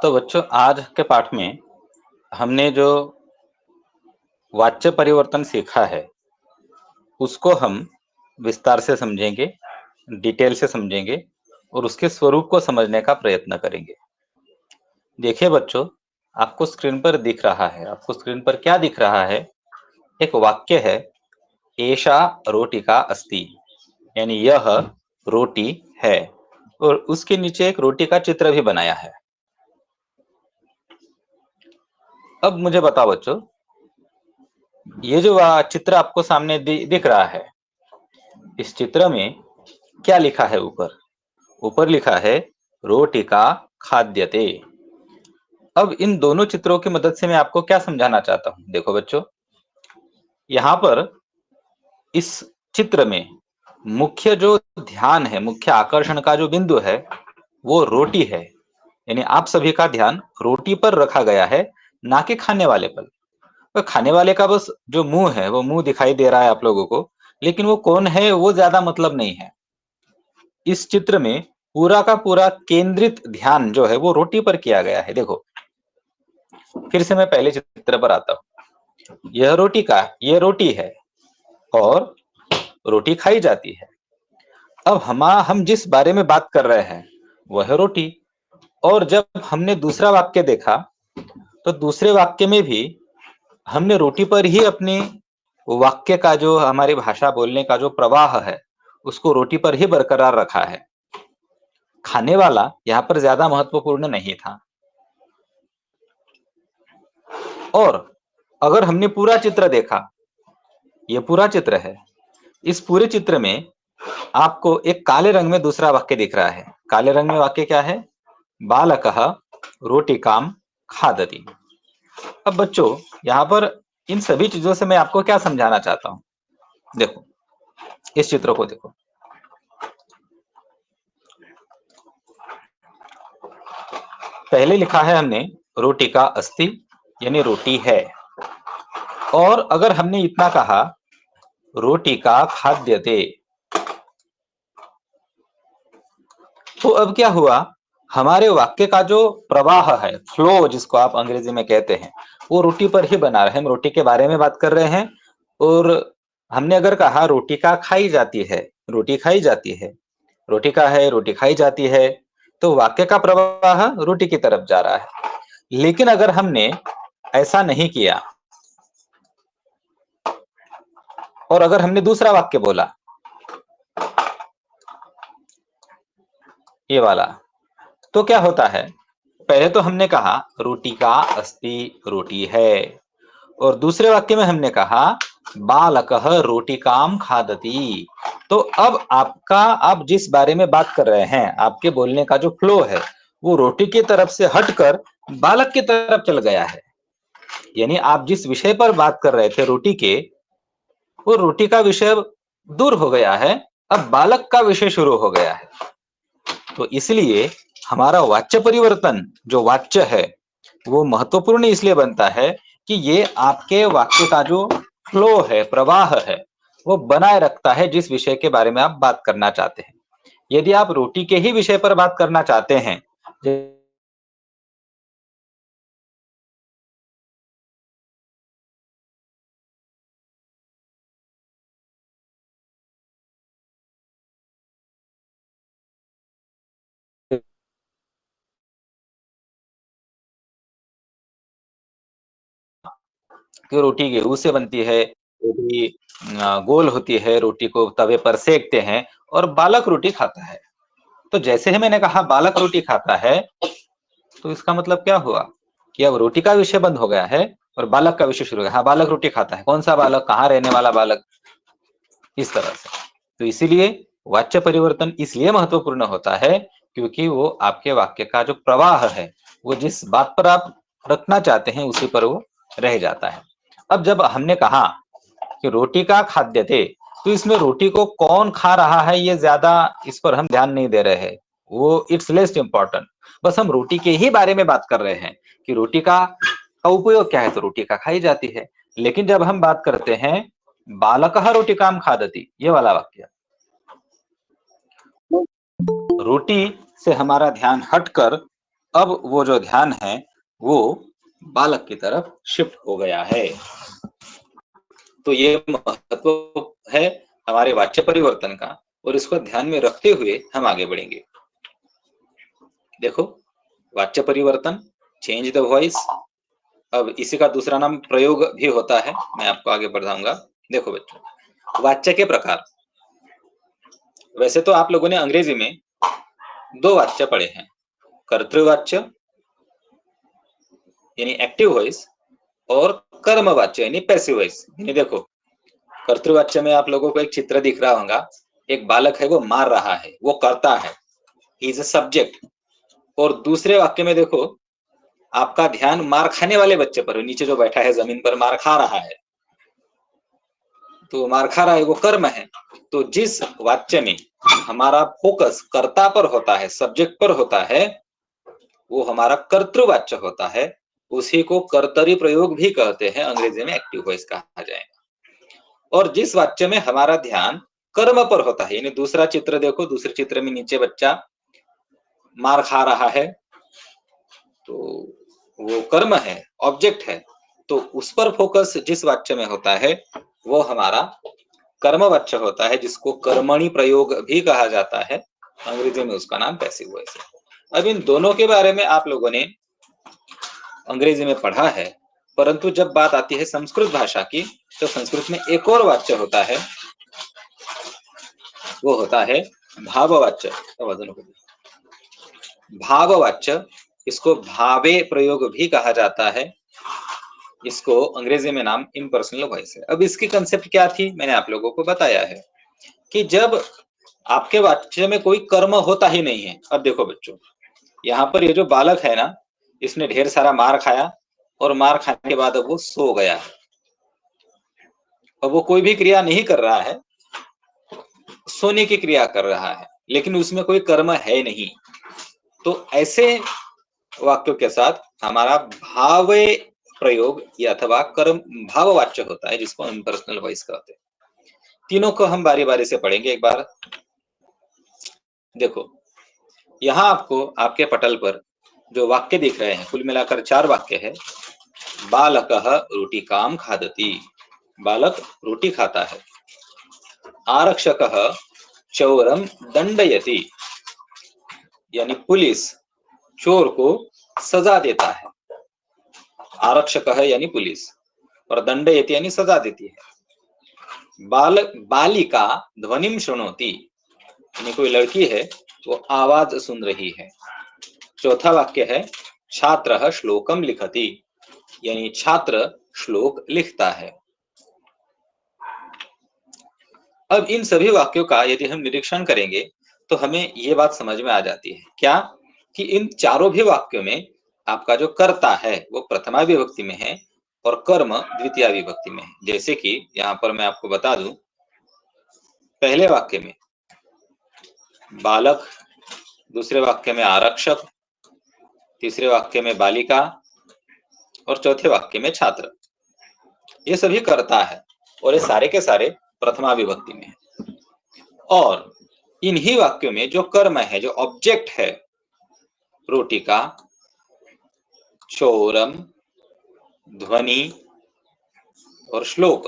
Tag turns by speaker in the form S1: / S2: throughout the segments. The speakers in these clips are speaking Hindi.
S1: तो बच्चों आज के पाठ में हमने जो वाच्य परिवर्तन सीखा है उसको हम विस्तार से समझेंगे, डिटेल से समझेंगे और उसके स्वरूप को समझने का प्रयत्न करेंगे। देखिए बच्चों, आपको स्क्रीन पर दिख रहा है, आपको स्क्रीन पर क्या दिख रहा है? एक वाक्य है, एषा रोटिका अस्ति, यानी यह रोटी है, और उसके नीचे एक रोटी का चित्र भी बनाया है। अब मुझे बताओ बच्चों, ये जो चित्र आपको सामने दिख रहा है, इस चित्र में क्या लिखा है? ऊपर ऊपर लिखा है रोटिका खाद्यते। अब इन दोनों चित्रों की मदद से मैं आपको क्या समझाना चाहता हूं? देखो बच्चों, यहाँ पर इस चित्र में मुख्य जो ध्यान है, मुख्य आकर्षण का जो बिंदु है वो रोटी है। यानी आप सभी का ध्यान रोटी पर रखा गया है, ना कि खाने वाले पर। तो खाने वाले का बस जो मुंह है वो मुंह दिखाई दे रहा है आप लोगों को, लेकिन वो कौन है वो ज्यादा मतलब नहीं है। इस चित्र में पूरा का पूरा केंद्रित ध्यान जो है वो रोटी पर किया गया है। देखो, फिर से मैं पहले चित्र पर आता हूं। यह रोटी का ये रोटी है और रोटी खाई जाती है। अब हम जिस बारे में बात कर रहे हैं वह है रोटी। और जब हमने दूसरा वाक्य देखा तो दूसरे वाक्य में भी हमने रोटी पर ही अपनी वाक्य का जो हमारी भाषा बोलने का जो प्रवाह है उसको रोटी पर ही बरकरार रखा है। खाने वाला यहाँ पर ज्यादा महत्वपूर्ण नहीं था। और अगर हमने पूरा चित्र देखा, ये पूरा चित्र है, इस पूरे चित्र में आपको एक काले रंग में दूसरा वाक्य दिख रहा है। काले रंग में वाक्य क्या है? बालकः रोटिकाम खादति। अब बच्चों, यहाँ पर इन सभी चीजों से मैं आपको क्या समझाना चाहता हूं? देखो, इस चित्र को देखो। पहले लिखा है हमने रोटिका अस्ति, यानी रोटी है। और अगर हमने इतना कहा रोटिका खाद्यते, तो अब क्या हुआ? हमारे वाक्य का जो प्रवाह है, फ्लो जिसको आप अंग्रेजी में कहते हैं, वो रोटी पर ही बना रहे हैं। हम रोटी के बारे में बात कर रहे हैं और हमने अगर कहा रोटी का खाई जाती है, रोटी खाई जाती है, रोटी का है, रोटी खाई जाती है, तो वाक्य का प्रवाह रोटी की तरफ जा रहा है। लेकिन अगर हमने ऐसा नहीं किया और अगर हमने दूसरा वाक्य बोला, ये वाला, तो क्या होता है? पहले तो हमने कहा रोटी का अस्ति, रोटी है, और दूसरे वाक्य में हमने कहा बालकः रोटिकाम खादति। तो अब आपका, आप जिस बारे में बात कर रहे हैं, आपके बोलने का जो फ्लो है वो रोटी की तरफ से हटकर बालक की तरफ चल गया है। यानी आप जिस विषय पर बात कर रहे थे रोटी के, वो रोटी का विषय दूर हो गया है, अब बालक का विषय शुरू हो गया है। तो इसलिए हमारा वाच्य परिवर्तन जो वाच्य है वो महत्वपूर्ण इसलिए बनता है कि ये आपके वाक्य का जो फ्लो है, प्रवाह है, वो बनाए रखता है जिस विषय के बारे में आप बात करना चाहते हैं। यदि आप रोटी के ही विषय पर बात करना चाहते हैं, कि रोटी गेहूं से बनती है, रोटी गोल होती है, रोटी को तवे पर सेकते हैं और बालक रोटी खाता है। तो जैसे ही मैंने कहा बालक रोटी खाता है, तो इसका मतलब क्या हुआ कि अब रोटी का विषय बंद हो गया है और बालक का विषय शुरू हो गया। हाँ, बालक रोटी खाता है, कौन सा बालक, कहाँ रहने वाला बालक, इस तरह से। तो इसीलिए वाच्य परिवर्तन इसलिए महत्वपूर्ण होता है क्योंकि वो आपके वाक्य का जो प्रवाह है, वो जिस बात पर आप रखना चाहते हैं उसी पर वो रह जाता है। अब जब हमने कहा कि रोटी का खाद्य थे, तो इसमें रोटी को कौन खा रहा है ये ज्यादा इस पर हम ध्यान नहीं दे रहे हैं, वो इट्स लेस्ट इंपॉर्टेंट। बस हम रोटी के ही बारे में बात कर रहे हैं कि रोटी का उपयोग क्या है, तो रोटी का खाई जाती है। लेकिन जब हम बात करते हैं बालकः रोटिकाम खादति, ये वाला वाक्य, रोटी से हमारा ध्यान हटकर अब वो जो ध्यान है वो बालक की तरफ शिफ्ट हो गया है। तो ये महत्व है हमारे वाच्य परिवर्तन का, और इसको ध्यान में रखते हुए हम आगे बढ़ेंगे। देखो, वाच्य परिवर्तन, चेंज द वॉइस। अब इसी का दूसरा नाम प्रयोग भी होता है, मैं आपको आगे बढ़ाऊंगा। देखो बच्चों, वाच्य के प्रकार। वैसे तो आप लोगों ने अंग्रेजी में दो वाच्य पढ़े हैं, कर्तृवाच्य यानी एक्टिव वॉइस, और कर्मवाच्य यानी पैसिव वॉइस। यानी देखो, कर्तृवाच्य में आप लोगों को एक चित्र दिख रहा होगा, एक बालक है वो मार रहा है, वो करता है, ही इज अ सब्जेक्ट। और दूसरे वाक्य में देखो, आपका ध्यान मार खाने वाले बच्चे पर, नीचे जो बैठा है जमीन पर मार खा रहा है, तो मार खा रहा है वो कर्म है। तो जिस वाच्य में हमारा फोकस कर्ता पर होता है, सब्जेक्ट पर होता है, वो हमारा कर्तृवाच्य होता है। उसी को कर्तरी प्रयोग भी कहते हैं, अंग्रेजी में एक्टिव वॉइस कहा जाएगा। और जिस वाच्य में हमारा ध्यान कर्म पर होता है, यानी दूसरा चित्र देखो, दूसरे चित्र में नीचे बच्चा मार खा रहा है, तो वो कर्म है, ऑब्जेक्ट है। तो उस पर फोकस जिस वाच्य में होता है वो हमारा कर्मवाच्य होता है, जिसको कर्मणि प्रयोग भी कहा जाता है, अंग्रेजी में उसका नाम पैसिव वॉइस है। अब इन दोनों के बारे में आप लोगों ने अंग्रेजी में पढ़ा है, परंतु जब बात आती है संस्कृत भाषा की, तो संस्कृत में एक और वाच्य होता है, वो होता है भाववाच्य। भाववाच्य, इसको भावे प्रयोग भी कहा जाता है, इसको अंग्रेजी में नाम इम्पर्सनल वॉइस है। अब इसकी कंसेप्ट क्या थी, मैंने आप लोगों को बताया है कि जब आपके वाच्य में कोई कर्म होता ही नहीं है। अब देखो बच्चों, यहाँ पर ये जो बालक है ना, इसने ढेर सारा मार खाया, और मार खाने के बाद अब वो सो गया। अब वो कोई भी क्रिया नहीं कर रहा है, सोने की क्रिया कर रहा है, लेकिन उसमें कोई कर्म है नहीं। तो ऐसे वाक्यों के साथ हमारा भावे प्रयोग या अथवा कर्म भाववाच्य होता है, जिसको इम्पर्सनल वॉइस कहते हैं। तीनों को हम बारी बारी से पढ़ेंगे एक बार। देखो, यहाँ आपको आपके पटल पर जो वाक्य दिख रहे हैं, कुल मिलाकर 4 वाक्य है। बालकः रोटिकां खादति, बालक रोटी खाता है। आरक्षकः चोरं दंडयति, यानी पुलिस चोर को सजा देता है। आरक्षकः यानी पुलिस, और दंडयति यानी सजा देती है। बालक बालिका ध्वनिम शृणोति, यानी कोई लड़की है वो आवाज सुन रही है। चौथा वाक्य है छात्रः श्लोकम लिखति, यानी छात्र श्लोक लिखता है। अब इन सभी वाक्यों का यदि हम निरीक्षण करेंगे तो हमें ये बात समझ में आ जाती है, क्या कि इन चारों भी वाक्यों में आपका जो कर्ता है वो प्रथमा विभक्ति में है और कर्म द्वितीय विभक्ति में है। जैसे कि यहाँ पर मैं आपको बता दूं, पहले वाक्य में बालक, दूसरे वाक्य में आरक्षक, तीसरे वाक्य में बालिका, और चौथे वाक्य में छात्र। ये सभी कर्ता है, और ये सारे के सारे प्रथमा विभक्ति में है। और इन्हीं वाक्यों में जो कर्म है, जो ऑब्जेक्ट है, रोटिका, चोरम, ध्वनि और श्लोक,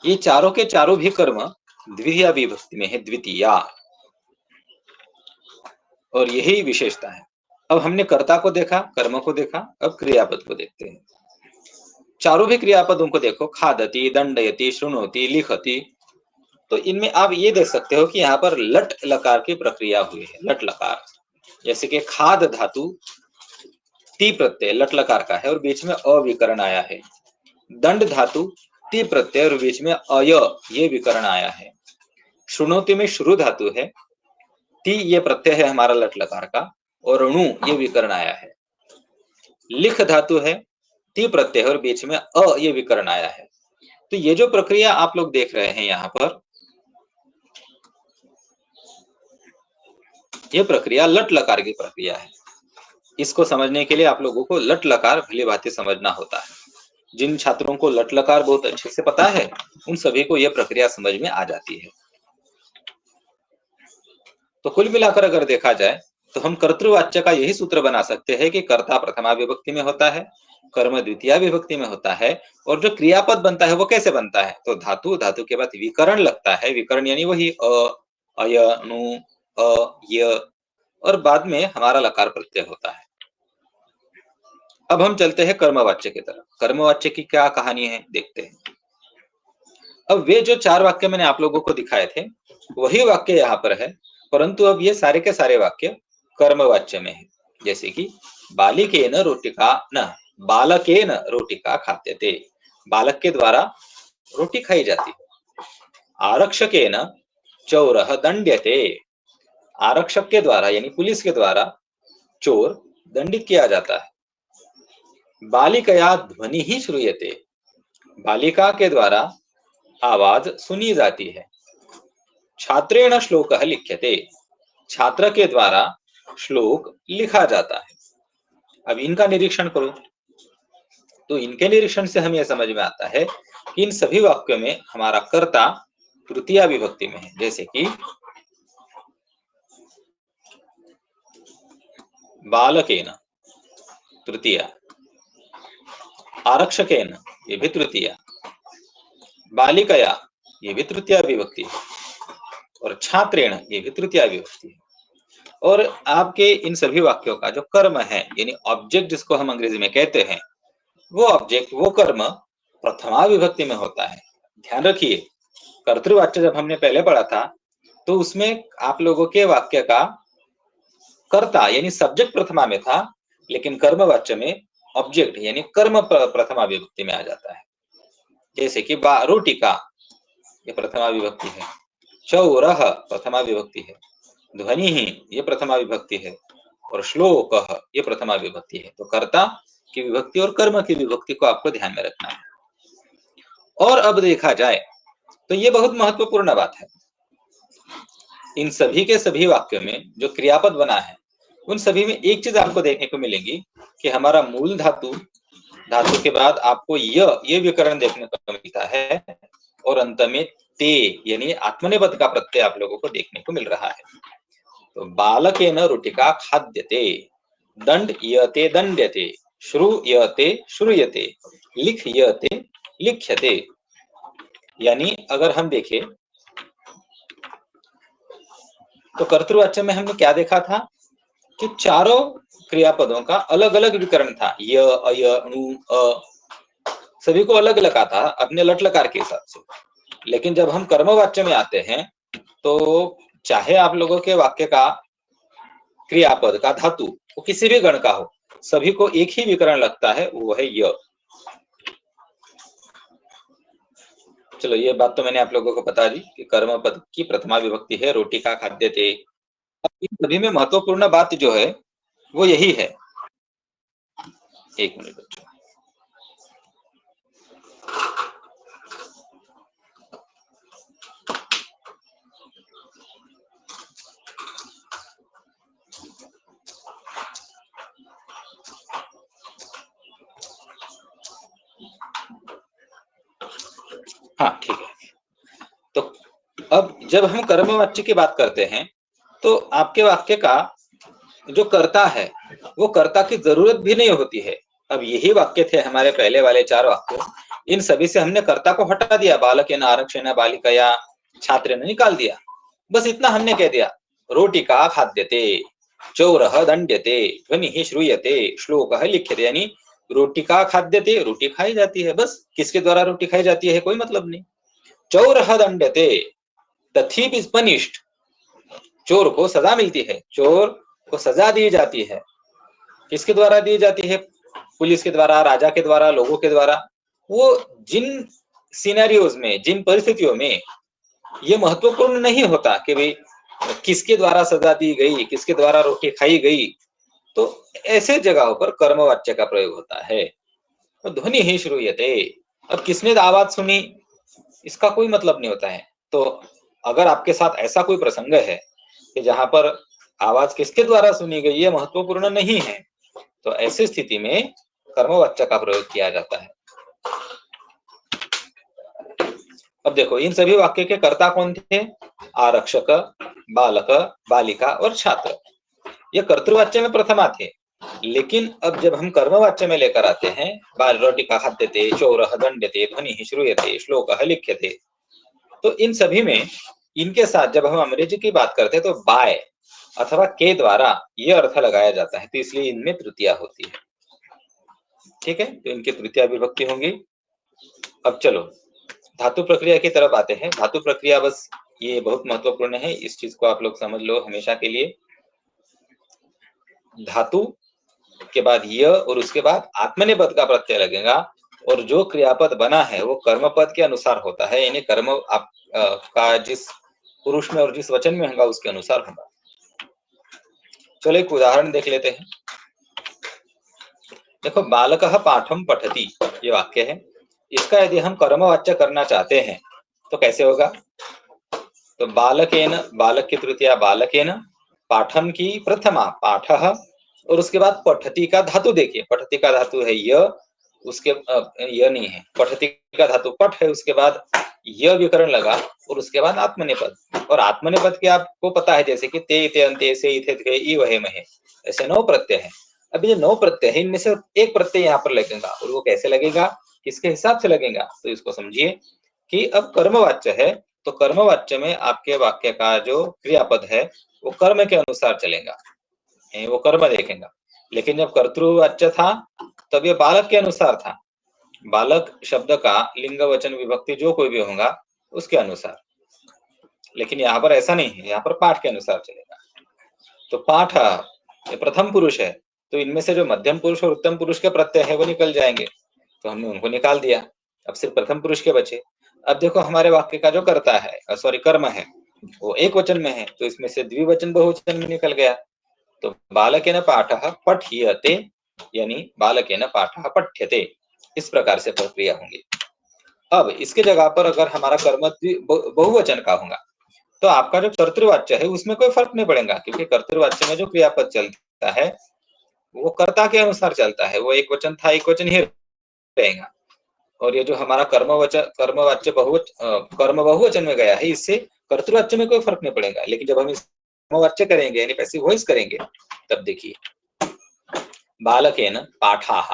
S1: ये चारों के चारों भी कर्म द्वितीय विभक्ति में है, द्वितीया। और यही विशेषता है। अब हमने कर्ता को देखा, कर्म को देखा, अब क्रियापद को देखते हैं। चारों भी क्रियापदों को देखो, खादति, दंडयति, शृणोति, लिखति। तो इनमें आप ये देख सकते हो कि यहाँ पर लट लकार की प्रक्रिया हुई है, लट लकार। जैसे कि खाद धातु ती प्रत्यय लट लकार का है और बीच में अविकरण आया है। दंड धातु ती प्रत्यय और बीच में अय ये विकरण आया है। श्रुणोति में श्रु धातु है, ती ये प्रत्यय है हमारा लट लकार का, और णु ये विकरण आया है। लिख धातु है, ती प्रत्यय और बीच में अ ये विकरण आया है। तो ये जो प्रक्रिया आप लोग देख रहे हैं यहाँ पर, ये प्रक्रिया लट लकार की प्रक्रिया है। इसको समझने के लिए आप लोगों को लट लकार भली भांति समझना होता है। जिन छात्रों को लट लकार बहुत अच्छे से पता है, उन सभी को यह प्रक्रिया समझ में आ जाती है। तो कुल मिलाकर अगर देखा जाए तो हम कर्तृवाच्य का यही सूत्र बना सकते हैं कि कर्ता प्रथमा विभक्ति में होता है, कर्म द्वितीया विभक्ति में होता है, और जो क्रियापद बनता है वो कैसे बनता है, तो धातु, धातु के बाद विकरण लगता है, विकरण यानी वही अय, नु, य, और बाद में हमारा लकार प्रत्यय होता है। अब हम चलते हैं कर्मवाच्य की तरफ। कर्मवाच्य की क्या कहानी है देखते हैं। अब वे जो 4 वाक्य मैंने आप लोगों को दिखाए थे वही वाक्य यहाँ पर है, परंतु अब ये सारे के सारे वाक्य कर्मवाच्य में है। जैसे कि बालिकेन रोटिका न, बालकेन रोटिका खाद्यते, बालक के द्वारा रोटी खाई जाती है। आरक्षकेन चौरः दंड्यते, आरक्षक के द्वारा यानी पुलिस के द्वारा चोर दंडित किया जाता है। बालिकया ध्वनि ही श्रूयते, बालिका के द्वारा आवाज सुनी जाती है। छात्रेण श्लोकः लिख्यते, छात्र के द्वारा श्लोक लिखा जाता है। अब इनका निरीक्षण करो तो इनके निरीक्षण से हमें यह समझ में आता है कि इन सभी वाक्यों में हमारा कर्ता तृतीया विभक्ति में है। जैसे कि बालकेन तृतीया, आरक्षकेन ये भी तृतीया, बालिकया ये भी तृतीया विभक्ति है, और छात्रेण ये भी तृतीया विभक्ति है। और आपके इन सभी वाक्यों का जो कर्म है यानी ऑब्जेक्ट जिसको हम अंग्रेजी में कहते हैं, वो ऑब्जेक्ट वो कर्म प्रथमा विभक्ति में होता है। ध्यान रखिए, कर्तृवाच्य जब हमने पहले पढ़ा था तो उसमें आप लोगों के वाक्य का कर्ता यानी सब्जेक्ट प्रथमा में था, लेकिन कर्मवाच्य में ऑब्जेक्ट यानी कर्म प्रथमा विभक्ति में आ जाता है। जैसे कि रोटिका ये प्रथमा विभक्ति है, चौरः प्रथमा विभक्ति है, ध्वनि ही ये प्रथमा विभक्ति है, और श्लोक ये प्रथमा विभक्ति है। तो कर्ता की विभक्ति और कर्म की विभक्ति को आपको ध्यान में रखना है। और अब देखा जाए तो ये बहुत महत्वपूर्ण बात है, इन सभी के सभी वाक्यों में जो क्रियापद बना है उन सभी में एक चीज आपको देखने को मिलेगी कि हमारा मूल धातु, धातु के बाद आपको ये विकरण देखने को मिलता है, और अंत में ते यानी आत्मनेपद का प्रत्यय आप लोगों को देखने को मिल रहा है। तो बालकेन रोटिका खाद्यते, दंड्यते दंड्यते, श्रूयते श्रूयते, लिख्यते लिख्यते। यानी अगर हम देखें तो कर्तृवाच्य में हमने क्या देखा था कि चारों क्रियापदों का अलग अलग विकरण था, य, अय, अणु, सभी को अलग अलग आता अपने लट लकार के हिसाब से। लेकिन जब हम कर्मवाच्य में आते हैं तो चाहे आप लोगों के वाक्य का क्रियापद का धातु वो किसी भी गण का हो, सभी को एक ही विकरण लगता है, वो है य। चलो ये बात तो मैंने आप लोगों को बता दी कि कर्म पद की प्रथमा विभक्ति है रोटिका खाद्यते। इन सभी में महत्वपूर्ण बात जो है वो यही है, एक मिनट बच्चों। हाँ ठीक है। तो अब जब हम कर्मवाच्य की बात करते हैं तो आपके वाक्य का जो कर्ता है वो कर्ता की जरूरत भी नहीं होती है। अब यही वाक्य थे हमारे पहले वाले 4 वाक्य, इन सभी से हमने कर्ता को हटा दिया, बालकेन आरक्षेण बालिकया छात्रेण निकाल दिया। बस इतना हमने कह दिया, रोटिका खाद्यते, चौरः दंड्यते, ध्वनिः श्रूयते, श्लोकः लिख्यते। यानी रोटिका खाद्यते रोटी खाई जाती है, बस किसके द्वारा रोटी खाई जाती है कोई मतलब नहीं। चौरः दंड्यते, द थीफ इज पनिश्ड, चोर को सजा मिलती है, चोर को सजा दी जाती है। किसके द्वारा दी जाती है? पुलिस के द्वारा, राजा के द्वारा, लोगों के द्वारा। वो जिन सिनेरियोज में, जिन परिस्थितियों में ये महत्वपूर्ण नहीं होता कि भाई किसके द्वारा सजा दी गई, किसके द्वारा रोटी खाई गई, तो ऐसे जगहों पर कर्मवाच्य का प्रयोग होता है। तो ध्वनि ही श्रूयते, अब किसने आवाज सुनी इसका कोई मतलब नहीं होता है। तो अगर आपके साथ ऐसा कोई प्रसंग है कि जहां पर आवाज किसके द्वारा सुनी गई ये महत्वपूर्ण नहीं है, तो ऐसी स्थिति में कर्मवाच्य का प्रयोग किया जाता है। अब देखो इन सभी वाक्य के कर्ता कौन थे? आरक्षक, बालक, बालिका और छात्र। ये कर्तृवाच्य में प्रथमा थे, लेकिन अब जब हम कर्मवाच्य में लेकर आते हैं, बालरोटिका खाद्यते, चौरः दण्ड्यते, ध्वनिः श्रूयते, श्लोकः लिख्यते, तो इन सभी में इनके साथ जब हम अंग्रेजी की बात करते हैं तो बाय अथवा के द्वारा ये अर्थ लगाया जाता है, तो इसलिए इनमें तृतीया होती है। ठीक है, तो इनकी तृतीया विभक्ति होंगी। अब चलो धातु प्रक्रिया की तरफ आते हैं। धातु प्रक्रिया बस ये बहुत महत्वपूर्ण है, इस चीज को आप लोग समझ लो हमेशा के लिए। धातु के बाद य और उसके बाद आत्मनेपद का प्रत्यय लगेगा, और जो क्रियापद बना है वो कर्मपद के अनुसार होता है, यानी कर्म आप का जिस पुरुष में और जिस वचन में होगा उसके अनुसार होगा। चलो एक उदाहरण देख लेते हैं। देखो, बालकः पाठम पठति, ये वाक्य है। इसका यदि हम कर्मवाच्य करना चाहते हैं तो कैसे होगा? तो बालकेन, बालक की तृतीया बालकेन, पाठम की प्रथमा पाठः, और उसके बाद पठति का धातु देखिए, पठति का धातु है य, उसके य नहीं है, पठति का धातु पठ है, उसके बाद य विकरण लगा, और उसके बाद आत्मनेपद। और आत्मनेपद के आपको पता है, जैसे कि ते इते अंते से इथे थे ई वहे महे, ऐसे 9 प्रत्यय है। अब ये 9 प्रत्यय है, इनमें से एक प्रत्यय यहाँ पर लगेगा, और वो कैसे लगेगा, किसके हिसाब से लगेगा, तो इसको समझिए कि अब कर्मवाच्य है, तो कर्मवाच्य में आपके वाक्य का जो क्रियापद है वो कर्म के अनुसार चलेगा, वो कर्म देखेगा। लेकिन जब कर्तृवाच्य था तब ये बालक के अनुसार था, बालक शब्द का लिंग वचन विभक्ति जो कोई भी होगा उसके अनुसार। लेकिन यहाँ पर ऐसा नहीं है, यहाँ पर पाठ के अनुसार चलेगा। तो पाठ ये प्रथम पुरुष है, तो इनमें से जो मध्यम पुरुष और उत्तम पुरुष के प्रत्यय है वो निकल जाएंगे, तो हमने उनको निकाल दिया, अब सिर्फ प्रथम पुरुष के बचे। अब देखो हमारे वाक्य का जो कर्ता है, सॉरी कर्म है, वो एक वचन में है, तो इसमें से द्विवचन बहुवचन में निकल गया। तो बालकेन पाठः पठ्यते, यानी बालकेन पाठः पठ्यते, इस प्रकार से प्रक्रिया होंगी। अब इसके जगह पर अगर हमारा कर्म बहुवचन का होगा तो आपका जो कर्तृवाच्य है उसमें कोई फर्क नहीं पड़ेगा, क्योंकि कर्तृवाच्य में जो क्रियापद चलता है वो कर्ता के अनुसार चलता है, वो एक वचन था एक वचन ही रहेगा। और ये जो हमारा कर्मवाच्य कर्म बहुवचन में गया है, इससे कर्तृवाच्य में कोई फर्क नहीं पड़ेगा। लेकिन जब हम इस कर्मवाच्य करेंगे यानी पैसिव वॉइस करेंगे, तब देखिए बालकेन पाठाः,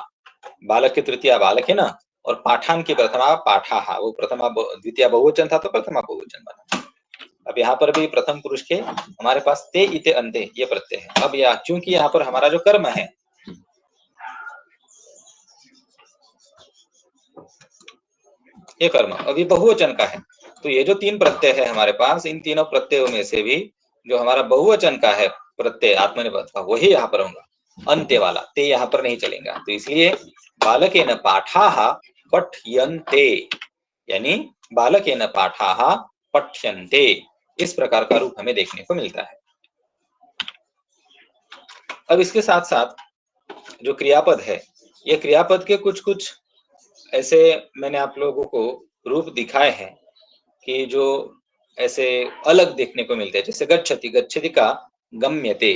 S1: बालक की तृतीया बालकेन और पाठान की प्रथमा पाठाः, वो प्रथमा द्वितीय बहुवचन था तो प्रथमा बहुवचन बना। अब यहाँ पर भी प्रथम पुरुष के हमारे पास ते इते अंते ये प्रत्यय है। अब यह चूंकि यहाँ पर हमारा जो कर्म है ये कर्म अभी बहुवचन का है, तो ये जो 3 प्रत्यय है हमारे पास, इन तीनों प्रत्ययों में से भी जो हमारा बहुवचन का है प्रत्यय आत्मनेपद का, वही यहाँ पर होगा, अंत्य वाला, ते यहाँ पर नहीं चलेगा। तो इसलिए बालकेन पाठाः पठ्यन्ते, यानी बालकेन पाठाः पठ्यन्ते, इस प्रकार का रूप हमें देखने को मिलता है। अब इसके साथ साथ जो क्रियापद है, ये क्रियापद के कुछ कुछ ऐसे मैंने आप लोगों को रूप दिखाए हैं कि जो ऐसे अलग देखने को मिलते हैं। जैसे गच्छति, गच्छति का गम्यते,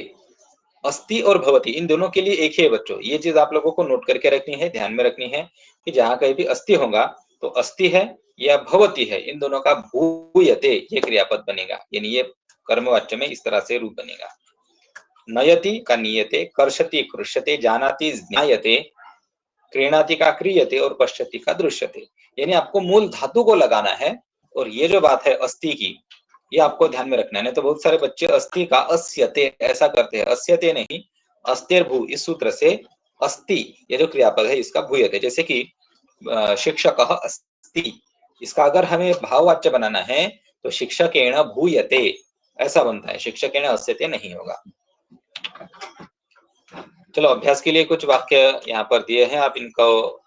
S1: अस्ति और भवति, इन दोनों के लिए एक ही है बच्चों, ये चीज आप लोगों को नोट करके रखनी है, ध्यान में रखनी है कि जहां कहीं भी अस्ति होगा तो अस्ति है या भवति है, इन दोनों का भूयते ये क्रियापद बनेगा, यानी ये कर्मवाच्य में इस तरह से रूप बनेगा। नयति का नियते, कर्षति कृष्यते, जानाति ज्ञायते, क्रीणाति का क्रियते और पश्यति का दृश्यते, यानी आपको मूल धातु को लगाना है। और ये जो बात है अस्ति की, ये आपको ध्यान में रखना है, नहीं तो बहुत सारे बच्चे अस्ति का अस्यते ऐसा करते हैं, अस्यते नहीं, अस्तेर्भू, इस सूत्र से अस्ति ये जो क्रियापद है इसका भूयते, जैसे कि शिक्षकः अस्ति, इसका अगर हमें भाववाच्य बनाना है तो शिक्षकेण भूयते ऐसा बनता है, शिक्षकेण अस्यते नहीं होगा। चलो अभ्यास के लिए कुछ वाक्य यहाँ पर दिए हैं, आप इनको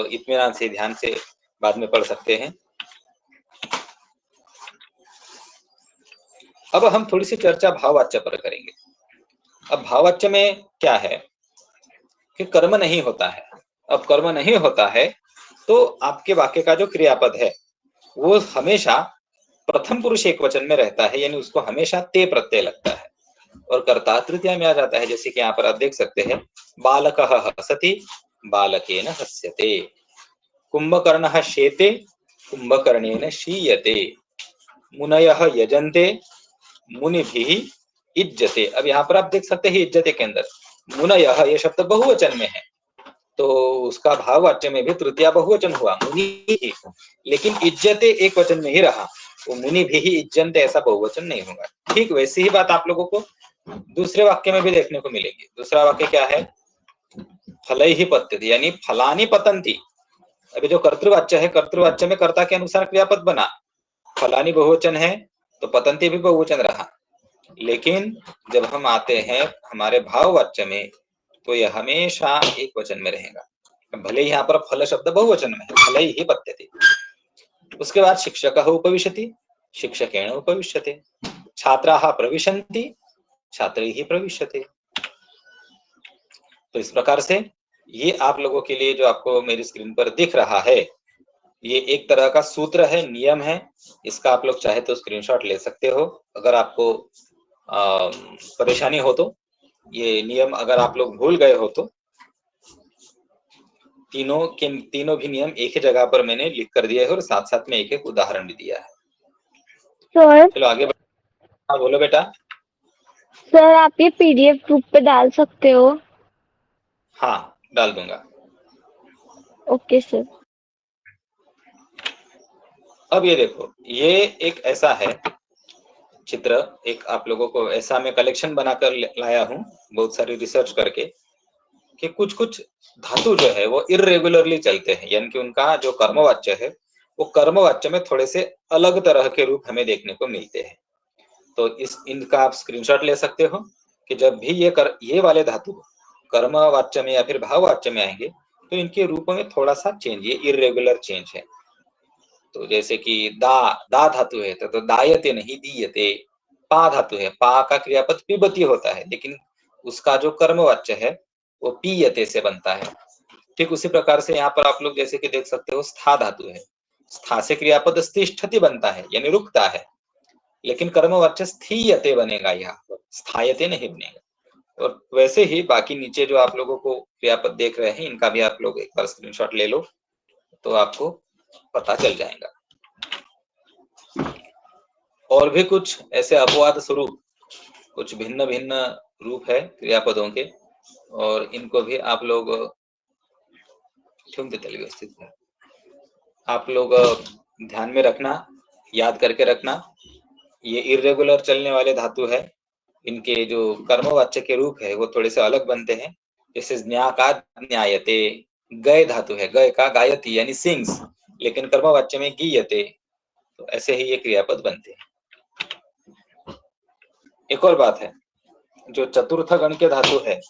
S1: इत्मीनान से ध्यान से बाद में पढ़ सकते हैं। अब हम थोड़ी सी चर्चा भाववाच्य पर करेंगे। अब भाववाच्य में क्या है कि कर्म नहीं होता है। अब कर्म नहीं होता है तो आपके वाक्य का जो क्रियापद है वो हमेशा प्रथम पुरुष एक वचन में रहता है, यानी उसको हमेशा ते प्रत्यय लगता है, और कर्ता तृतीया में आ जाता है। जैसे कि यहाँ पर आप देख सकते हैं, बालकः हसति, बालकेन हस्यते, कुंभकर्णः शेते, कुंभकर्णेन शीयते, मुनयः यजन्ते, मुनिभिः इज्जते। अब यहाँ पर आप देख सकते हैं इज्जते के अंदर मुनयः ये शब्द बहुवचन में है, तो उसका भाववाच्य में भी तृतीया बहुवचन हुआ मुनि ही, लेकिन इज्जते एक वचन में ही रहा, वो मुनि भी ही इज्जन्ते ऐसा बहुवचन नहीं होगा। ठीक वैसी ही बात आप लोगों को दूसरे वाक्य में भी देखने को मिलेगी। दूसरा वाक्य क्या है, फलैहि पत्यते, यानी फलानि पतन्ति। अभी जो कर्तृवाच्य है, कर्तृवाच्य में कर्ता के अनुसार क्रियापद बना, फलानी बहुवचन है तो पतंती भी बहुवचन रहा, लेकिन जब हम आते हैं हमारे भाववाच्य में तो यह हमेशा एक वचन में रहेगा, भले ही यहाँ पर फल शब्द बहुवचन में है, फल ही पत्यते। उसके बाद शिक्षकः उपविशति, शिक्षकेण उपविश्यते, छात्राः प्रविशन्ति, छात्रैः प्रविश्यते। तो इस प्रकार से ये आप लोगों के लिए जो आपको मेरी स्क्रीन पर दिख रहा है, ये एक तरह का सूत्र है, नियम है। इसका आप लोग चाहे तो स्क्रीनशॉट ले सकते हो। अगर आपको परेशानी हो तो, ये नियम अगर आप लोग भूल गए हो तो तीनों भी नियम एक ही जगह पर मैंने लिख कर दिया है और साथ साथ में एक एक उदाहरण भी दिया है।
S2: सर
S1: चलो आगे हाँ बोलो बेटा।
S2: सर आप ये पीडीएफ ग्रुप पे डाल सकते हो?
S1: हाँ डाल दूंगा।
S2: Okay sir.
S1: अब ये देखो, ये एक ऐसा है चित्र, एक आप लोगों को ऐसा मैं कलेक्शन बनाकर लाया हूँ बहुत सारी रिसर्च करके, कि कुछ कुछ धातु जो है वो इरेगुलरली चलते हैं, यानी कि उनका जो कर्मवाच्य है वो कर्मवाच्य में थोड़े से अलग तरह के रूप हमें देखने को मिलते हैं। तो इनका आप स्क्रीनशॉट ले सकते हो कि जब भी ये वाले धातु कर्मवाच्य में या फिर भाववाच्य में आएंगे तो इनके रूपों में थोड़ा सा चेंज, ये इरेगुलर चेंज है। तो जैसे कि दा धातु है तो दायते नहीं दीयते, पा धातु है, पा का क्रियापद पिबती होता है, लेकिन उसका जो कर्मवाच्य है वो पीयते से बनता है। ठीक उसी प्रकार से यहाँ पर आप लोग जैसे कि देख सकते हो स्था धातु है, स्था से क्रियापद स्तिष्ठति बनता है यानी रुकता है, लेकिन कर्मवाच्य स्थीयते बनेगा, यहाँ पर स्थायते नहीं बनेगा। और वैसे ही बाकी नीचे जो आप लोगों को क्रियापद देख रहे हैं इनका भी आप लोग एक बार स्क्रीनशॉट ले लो तो आपको पता चल जाएगा। और भी कुछ ऐसे अपवाद स्वरूप कुछ भिन्न भिन्न रूप है क्रियापदों के, और इनको भी आप लोग व्यवस्थित है, आप लोग ध्यान में रखना, याद करके रखना। ये इरेगुलर चलने वाले धातु है, इनके जो कर्मवाच्य के रूप है वो थोड़े से अलग बनते हैं। जैसे ज्ञा का न्यायते, गय धातु है, गय का गायती यानी सिंग्स, लेकिन कर्मवाच्य में गीयते, तो ऐसे ही ये क्रियापद बनते हैं। एक और बात है, जो चतुर्थ गण के धातु है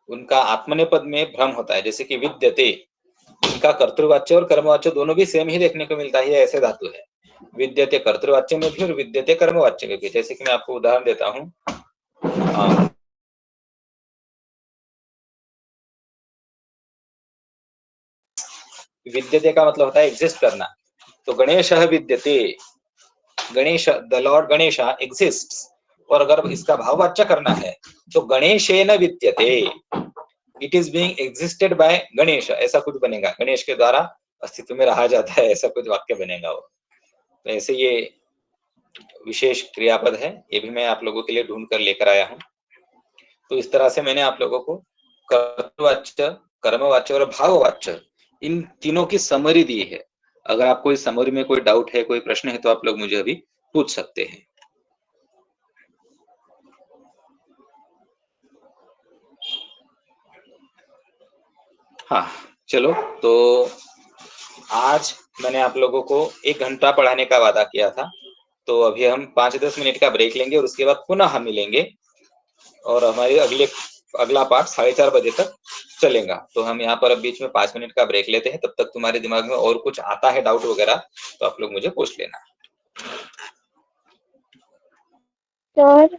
S1: उनका आत्मनेपद में भ्रम होता है, जैसे कि विद्यते, इनका कर्तृवाच्य और कर्मवाच्य दोनों भी सेम ही देखने को मिलता है, ऐसे धातु है। विद्यते कर्तृवाच्य में भी और विद्यते कर्मवाच्य में भी। जैसे कि मैं आपको उदाहरण देता हूँ, विद्यते का मतलब होता है एग्जिस्ट करना, तो गणेश विद्यते, Ganesh the lord Ganesh exist, और अगर इसका भाववाच्य करना है तो गणेशेन विद्यते, it is being existed by Ganesh, ऐसा कुछ बनेगा, गणेश के द्वारा अस्तित्व में रहा जाता है, ऐसा कुछ वाक्य बनेगा वो। तो ऐसे ये विशेष क्रियापद है, ये भी मैं आप लोगों के लिए ढूंढ कर लेकर आया हूँ। तो इस तरह से मैंने आप लोगों को कर्तवाच्य, कर्मवाच्य और भाववाच्य इन तीनों की समरी दी है। अगर आपको इस समरी में कोई डाउट है, कोई प्रश्न है तो आप लोग मुझे अभी पूछ सकते हैं। हाँ चलो, तो आज मैंने आप लोगों को 1 घंटा पढ़ाने का वादा किया था, तो अभी हम 5-10 मिनट का ब्रेक लेंगे और उसके बाद पुनः हम मिलेंगे और हमारे अगला पाठ 4:30 बजे तक चलेगा। तो हम यहाँ पर अब बीच में 5 मिनट का ब्रेक लेते हैं, तब तक तुम्हारे दिमाग में और कुछ आता है डाउट वगैरह तो आप लोग मुझे पूछ लेना।
S2: सर